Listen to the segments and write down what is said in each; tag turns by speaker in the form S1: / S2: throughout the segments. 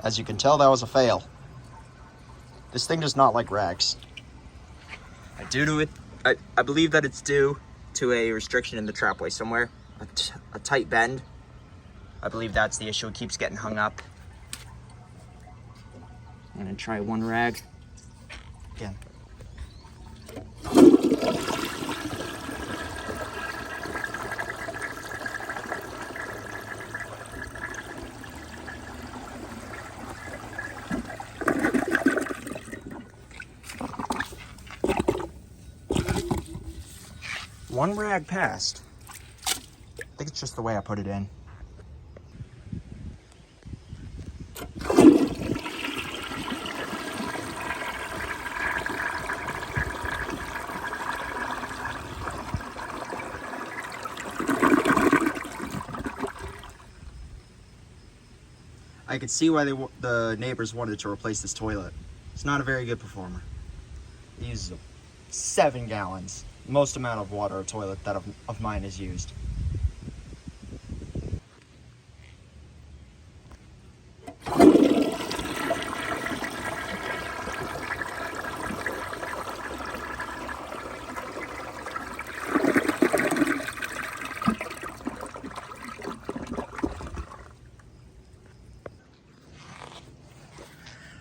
S1: As you can tell, that was a fail. This thing does not like rags. I believe that it's due to a restriction in the trapway somewhere, a tight bend. I believe that's the issue. It keeps getting hung up. I'm gonna try one rag again. One rag passed. I think it's just the way I put it in. I could see why the neighbors wanted to replace this toilet. It's not a very good performer. It uses 7 gallons. Most amount of water a toilet that of mine is used.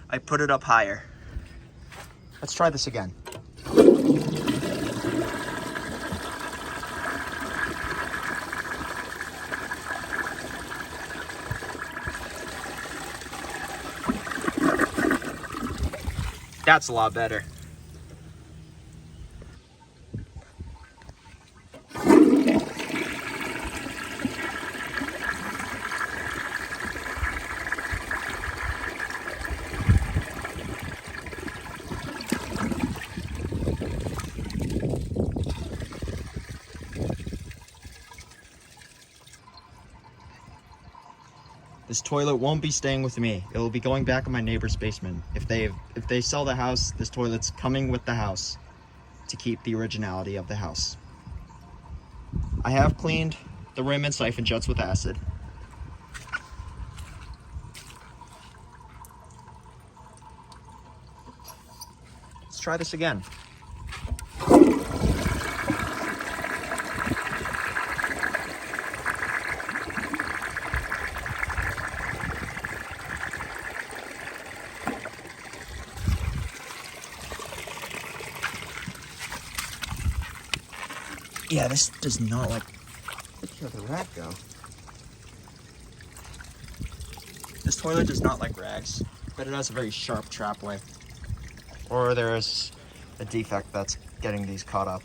S1: I put it up higher. Let's try this again. That's a lot better. This toilet won't be staying with me. It will be going back in my neighbor's basement. If they sell the house, this toilet's coming with the house to keep the originality of the house. I have cleaned the rim and siphon jets with acid. Let's try this again. Yeah, this does not like... Look here, the rag go. This toilet does not like rags, but it has a very sharp trapway. Or there is a defect that's getting these caught up.